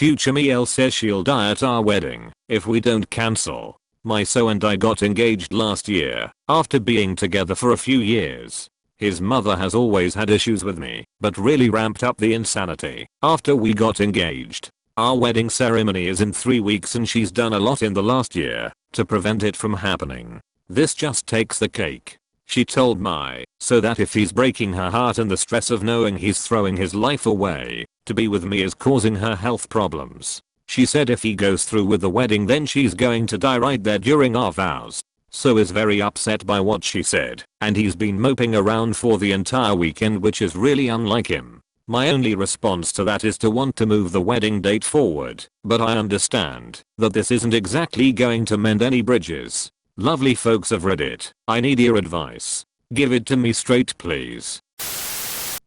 Future Miel says she'll die at our wedding if we don't cancel. My so and I got engaged last year after being together for a few years. His mother has always had issues with me, but really ramped up the insanity after we got engaged. Our wedding ceremony is in 3 weeks and she's done a lot in the last year to prevent it from happening. This just takes the cake. She told my so that if he's breaking her heart and the stress of knowing he's throwing his life away to be with me is causing her health problems. She said if he goes through with the wedding then she's going to die right there during our vows. So is very upset by what she said, and he's been moping around for the entire weekend, which is really unlike him. My only response to that is to want to move the wedding date forward, but I understand that this isn't exactly going to mend any bridges. Lovely folks of Reddit, I need your advice. Give it to me straight please.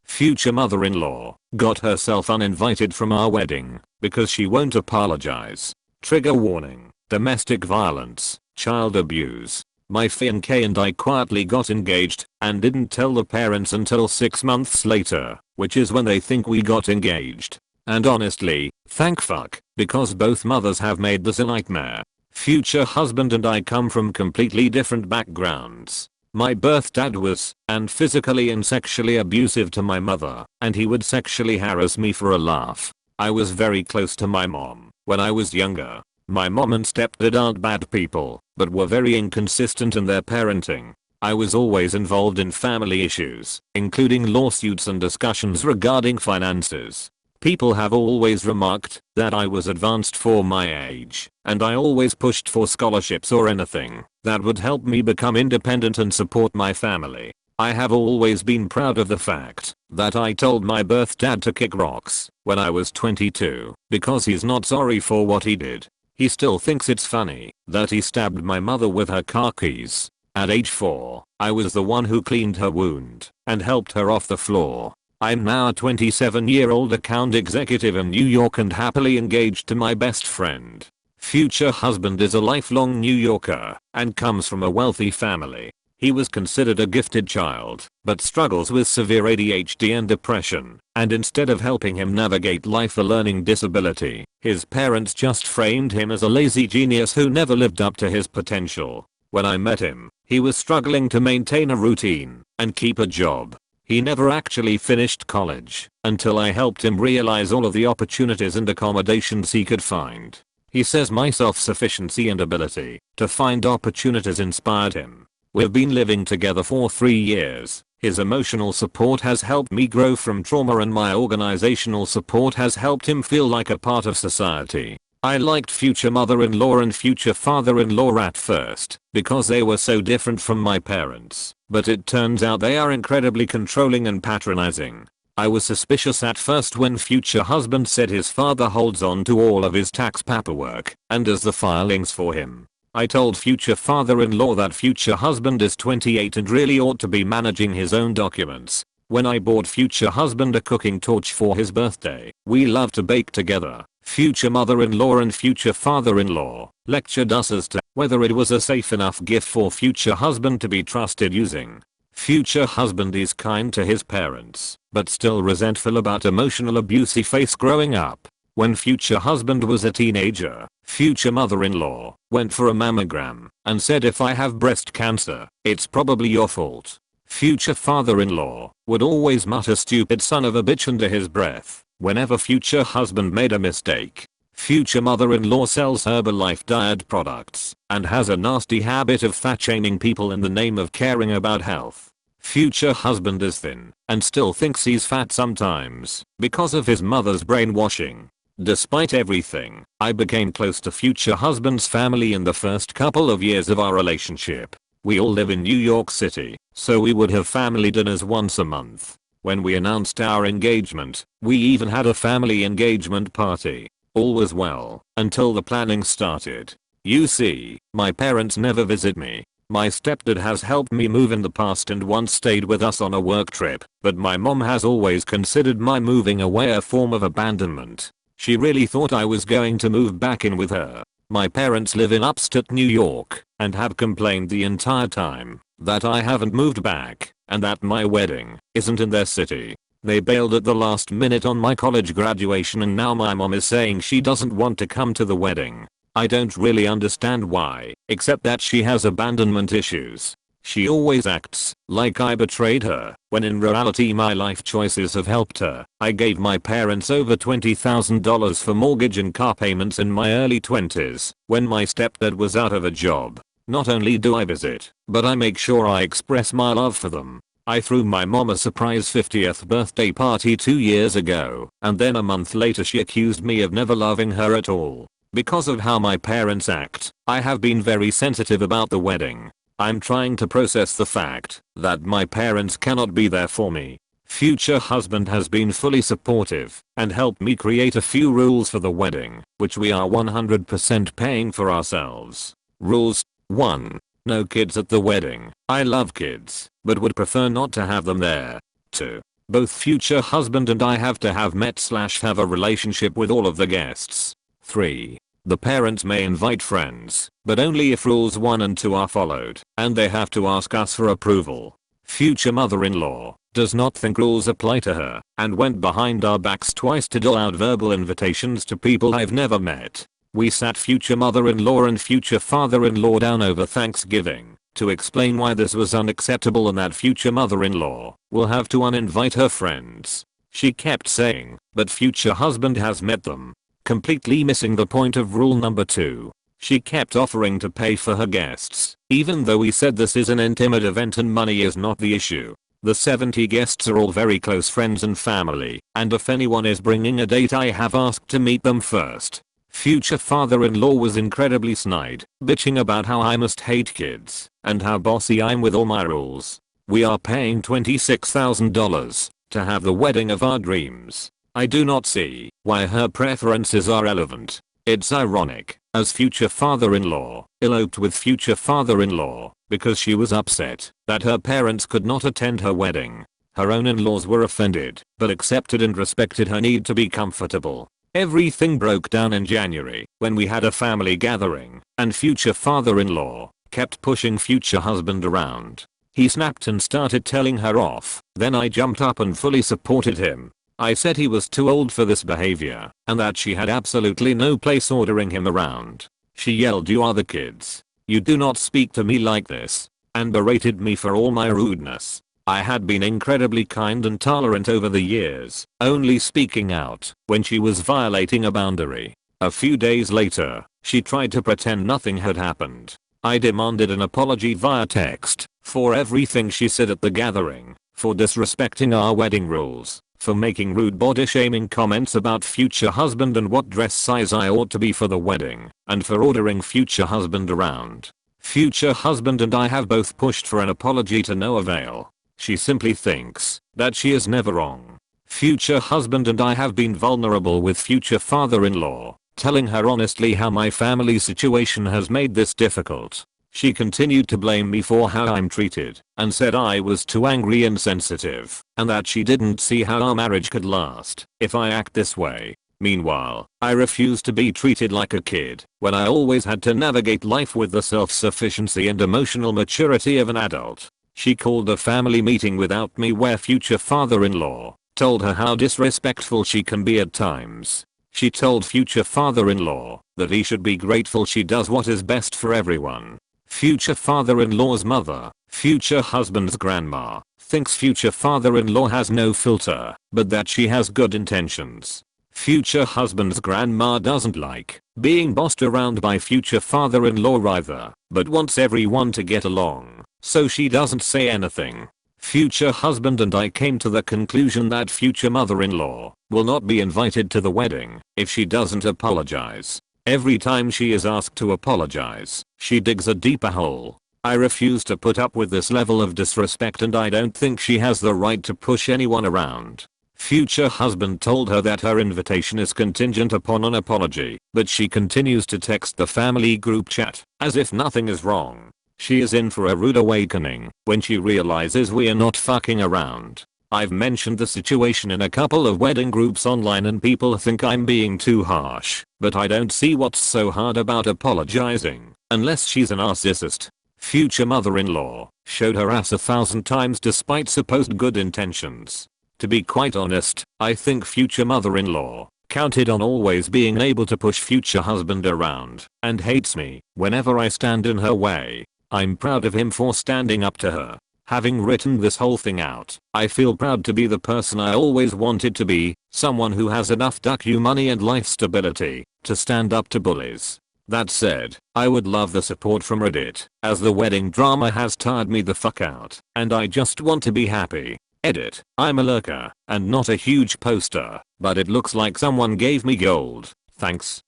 Future mother-in-law got herself uninvited from our wedding because she won't apologize. Trigger warning: domestic violence, child abuse. My fiancé and I quietly got engaged and didn't tell the parents until 6 months later, which is when they think we got engaged. And honestly, thank fuck, because both mothers have made this a nightmare. Future husband and I come from completely different backgrounds. My birth dad was and physically and sexually abusive to my mother, and he would sexually harass me for a laugh. I was very close to my mom when I was younger. My mom and stepdad aren't bad people, but were very inconsistent in their parenting. I was always involved in family issues, including lawsuits and discussions regarding finances. People have always remarked that I was advanced for my age, and I always pushed for scholarships or anything that would help me become independent and support my family. I have always been proud of the fact that I told my birth dad to kick rocks when I was 22 because he's not sorry for what he did. He still thinks it's funny that he stabbed my mother with her car keys. At age 4, I was the one who cleaned her wound and helped her off the floor. I'm now a 27-year-old account executive in New York and happily engaged to my best friend. Future husband is a lifelong New Yorker and comes from a wealthy family. He was considered a gifted child, but struggles with severe ADHD and depression, and instead of helping him navigate life a learning disability, his parents just framed him as a lazy genius who never lived up to his potential. When I met him, he was struggling to maintain a routine and keep a job. He never actually finished college until I helped him realize all of the opportunities and accommodations he could find. He says my self-sufficiency and ability to find opportunities inspired him. We've been living together for 3 years. His emotional support has helped me grow from trauma and my organizational support has helped him feel like a part of society. I liked future mother-in-law and future father-in-law at first because they were so different from my parents, but it turns out they are incredibly controlling and patronizing. I was suspicious at first when future husband said his father holds on to all of his tax paperwork and does the filings for him. I told future father-in-law that future husband is 28 and really ought to be managing his own documents. When I bought future husband a cooking torch for his birthday, we love to bake together. Future mother-in-law and future father-in-law lectured us as to whether it was a safe enough gift for future husband to be trusted using. Future husband is kind to his parents, but still resentful about emotional abuse he faced growing up. When future husband was a teenager, future mother-in-law went for a mammogram and said if I have breast cancer, it's probably your fault. Future father-in-law would always mutter stupid son of a bitch under his breath whenever future husband made a mistake. Future mother-in-law sells Herbalife diet products and has a nasty habit of fat shaming people in the name of caring about health. Future husband is thin and still thinks he's fat sometimes because of his mother's brainwashing. Despite everything, I became close to future husband's family in the first couple of years of our relationship. We all live in New York City, so we would have family dinners once a month. When we announced our engagement, we even had a family engagement party. All was well until the planning started. You see, my parents never visit me. My stepdad has helped me move in the past and once stayed with us on a work trip, but my mom has always considered my moving away a form of abandonment. She really thought I was going to move back in with her. My parents live in upstate New York and have complained the entire time that I haven't moved back and that my wedding isn't in their city. They bailed at the last minute on my college graduation and now my mom is saying she doesn't want to come to the wedding. I don't really understand why, except that she has abandonment issues. She always acts like I betrayed her, when in reality my life choices have helped her. I gave my parents over $20,000 for mortgage and car payments in my early 20s, when my stepdad was out of a job. Not only do I visit, but I make sure I express my love for them. I threw my mom a surprise 50th birthday party 2 years ago, and then a month later she accused me of never loving her at all. Because of how my parents act, I have been very sensitive about the wedding. I'm trying to process the fact that my parents cannot be there for me. Future husband has been fully supportive and helped me create a few rules for the wedding, which we are 100% paying for ourselves. Rules 1. No kids at the wedding. I love kids, but would prefer not to have them there. 2. Both future husband and I have to have met/have a relationship with all of the guests. 3. The parents may invite friends, but only if rules 1 and 2 are followed, and they have to ask us for approval. Future mother-in-law does not think rules apply to her, and went behind our backs twice to dole out verbal invitations to people I've never met. We sat future mother-in-law and future father-in-law down over Thanksgiving to explain why this was unacceptable and that future mother-in-law will have to uninvite her friends. She kept saying, but future husband has met them, completely missing the point of rule number 2. She kept offering to pay for her guests, even though we said this is an intimate event and money is not the issue. The 70 guests are all very close friends and family, and if anyone is bringing a date I have asked to meet them first. Future father-in-law was incredibly snide, bitching about how I must hate kids, and how bossy I'm with all my rules. We are paying $26,000 to have the wedding of our dreams. I do not see why her preferences are relevant. It's ironic, as future father-in-law eloped with future father-in-law because she was upset that her parents could not attend her wedding. Her own in-laws were offended, but accepted and respected her need to be comfortable. Everything broke down in January when we had a family gathering, and future father-in-law kept pushing future husband around. He snapped and started telling her off. Then I jumped up and fully supported him. I said he was too old for this behavior, and that she had absolutely no place ordering him around. She yelled, "You are the kids. You do not speak to me like this," and berated me for all my rudeness. I had been incredibly kind and tolerant over the years, only speaking out when she was violating a boundary. A few days later, she tried to pretend nothing had happened. I demanded an apology via text for everything she said at the gathering, for disrespecting our wedding rules, for making rude body-shaming comments about future husband and what dress size I ought to be for the wedding, and for ordering future husband around. Future husband and I have both pushed for an apology to no avail. She simply thinks that she is never wrong. Future husband and I have been vulnerable with future father-in-law, telling her honestly how my family situation has made this difficult. She continued to blame me for how I'm treated, and said I was too angry and sensitive, and that she didn't see how our marriage could last if I act this way. Meanwhile, I refused to be treated like a kid when I always had to navigate life with the self-sufficiency and emotional maturity of an adult. She called a family meeting without me where future father-in-law told her how disrespectful she can be at times. She told future father-in-law that he should be grateful she does what is best for everyone. Future father-in-law's mother, future husband's grandma, thinks future father-in-law has no filter, but that she has good intentions. Future husband's grandma doesn't like being bossed around by future father-in-law either, but wants everyone to get along, so she doesn't say anything. Future husband and I came to the conclusion that future mother-in-law will not be invited to the wedding if she doesn't apologize. Every time she is asked to apologize, she digs a deeper hole. I refuse to put up with this level of disrespect and I don't think she has the right to push anyone around. Future husband told her that her invitation is contingent upon an apology, but she continues to text the family group chat as if nothing is wrong. She is in for a rude awakening when she realizes we are not fucking around. I've mentioned the situation in a couple of wedding groups online and people think I'm being too harsh, but I don't see what's so hard about apologizing, unless she's a narcissist. Future mother-in-law showed her ass 1,000 times despite supposed good intentions. To be quite honest, I think future mother-in-law counted on always being able to push future husband around and hates me whenever I stand in her way. I'm proud of him for standing up to her. Having written this whole thing out, I feel proud to be the person I always wanted to be, someone who has enough money and life stability to stand up to bullies. That said, I would love the support from Reddit, as the wedding drama has tired me the fuck out, and I just want to be happy. Edit. I'm a lurker, and not a huge poster, but it looks like someone gave me gold. Thanks.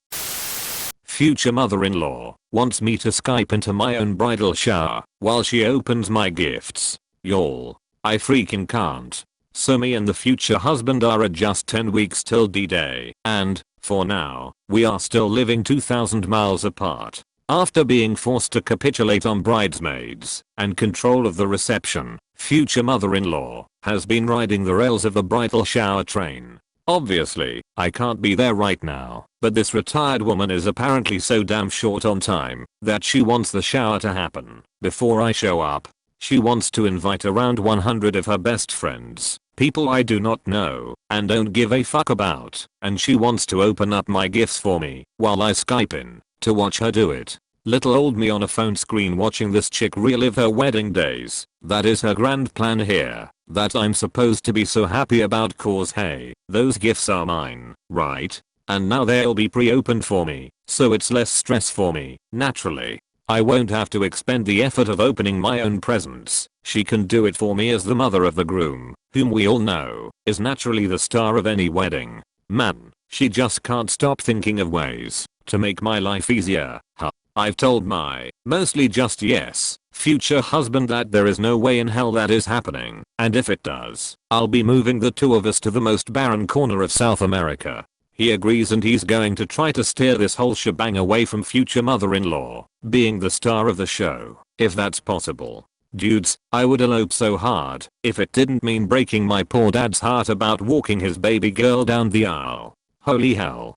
Future mother-in-law wants me to Skype into my own bridal shower while she opens my gifts. Y'all. I freaking can't. So me and the future husband are at just 10 weeks till D-Day, and, for now, we are still living 2,000 miles apart. After being forced to capitulate on bridesmaids and control of the reception, future mother-in-law has been riding the rails of the bridal shower train. Obviously, I can't be there right now, but this retired woman is apparently so damn short on time that she wants the shower to happen before I show up. She wants to invite around 100 of her best friends, people I do not know and don't give a fuck about, and she wants to open up my gifts for me while I Skype in to watch her do it. Little old me on a phone screen watching this chick relive her wedding days. That is her grand plan here, that I'm supposed to be so happy about, cause hey, those gifts are mine, right? And now they'll be pre-opened for me, so it's less stress for me. Naturally, I won't have to expend the effort of opening my own presents. She can do it for me as the mother of the groom, whom we all know is naturally the star of any wedding. Man, she just can't stop thinking of ways to make my life easier. Huh. I've told my, mostly just yes, future husband that there is no way in hell that is happening, and if it does, I'll be moving the two of us to the most barren corner of South America. He agrees, and he's going to try to steer this whole shebang away from future mother-in-law being the star of the show, if that's possible. Dudes, I would elope so hard if it didn't mean breaking my poor dad's heart about walking his baby girl down the aisle. Holy hell.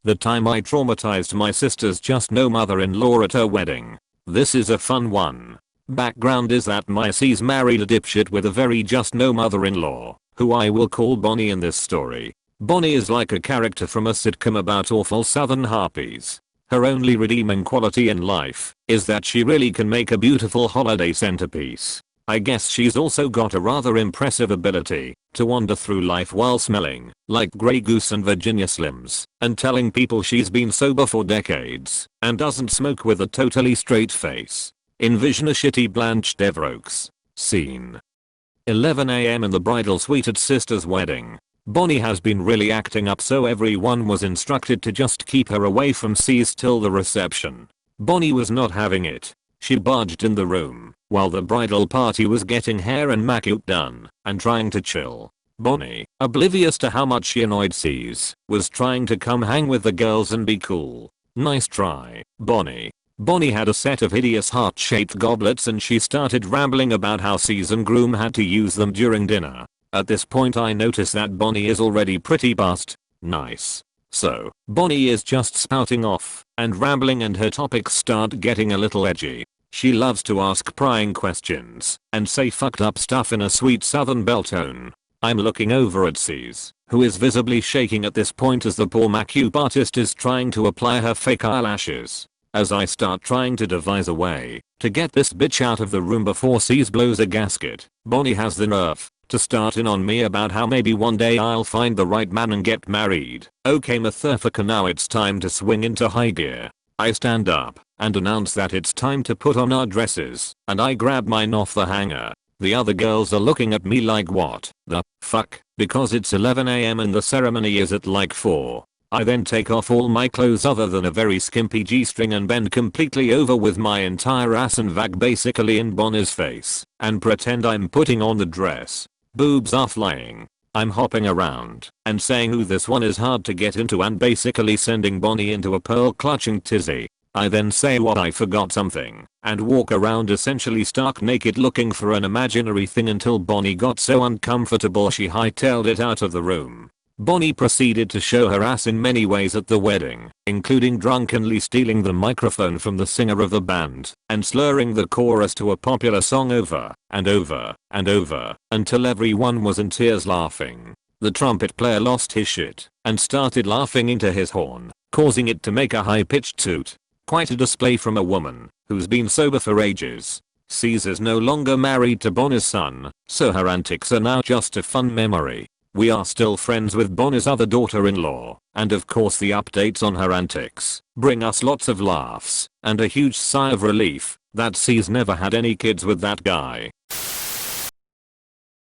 The time I traumatized my sister's just no mother-in-law at her wedding. This is a fun one. Background is that my C's married a dipshit with a very just no mother-in-law, who I will call Bonnie in this story. Bonnie is like a character from a sitcom about awful southern harpies. Her only redeeming quality in life is that she really can make a beautiful holiday centerpiece. I guess she's also got a rather impressive ability to wander through life while smelling like Grey Goose and Virginia Slims and telling people she's been sober for decades and doesn't smoke with a totally straight face. Envision a shitty Blanche Devereaux scene. 11 AM in the bridal suite at sister's wedding. Bonnie has been really acting up, so everyone was instructed to just keep her away from C's till the reception. Bonnie was not having it. She barged in the room while the bridal party was getting hair and makeup done and trying to chill. Bonnie, oblivious to how much she annoyed C's, was trying to come hang with the girls and be cool. Nice try, Bonnie. Bonnie had a set of hideous heart-shaped goblets and she started rambling about how C's and groom had to use them during dinner. At this point I notice that Bonnie is already pretty buzzed. Nice. So, Bonnie is just spouting off and rambling, and her topics start getting a little edgy. She loves to ask prying questions and say fucked up stuff in a sweet southern belle tone. I'm looking over at C's, who is visibly shaking at this point as the poor makeup artist is trying to apply her fake eyelashes. As I start trying to devise a way to get this bitch out of the room before C's blows a gasket, Bonnie has the nerve to start in on me about how maybe one day I'll find the right man and get married. Okay motherfucker, now it's time to swing into high gear. I stand up and announce that it's time to put on our dresses, and I grab mine off the hanger. The other girls are looking at me like what the fuck, because it's 11 AM and the ceremony is at like 4. I then take off all my clothes other than a very skimpy G-string and bend completely over with my entire ass and vag basically in Bonnie's face and pretend I'm putting on the dress. Boobs are flying. I'm hopping around and saying ooh this one is hard to get into and basically sending Bonnie into a pearl clutching tizzy. I then say what I forgot something and walk around essentially stark naked looking for an imaginary thing until Bonnie got so uncomfortable she hightailed it out of the room. Bonnie proceeded to show her ass in many ways at the wedding, including drunkenly stealing the microphone from the singer of the band and slurring the chorus to a popular song over and over and over until everyone was in tears laughing. The trumpet player lost his shit and started laughing into his horn, causing it to make a high-pitched toot. Quite a display from a woman who's been sober for ages. C's is no longer married to Bonnie's son, so her antics are now just a fun memory. We are still friends with Bonnie's other daughter-in-law, and of course the updates on her antics bring us lots of laughs and a huge sigh of relief that C's never had any kids with that guy.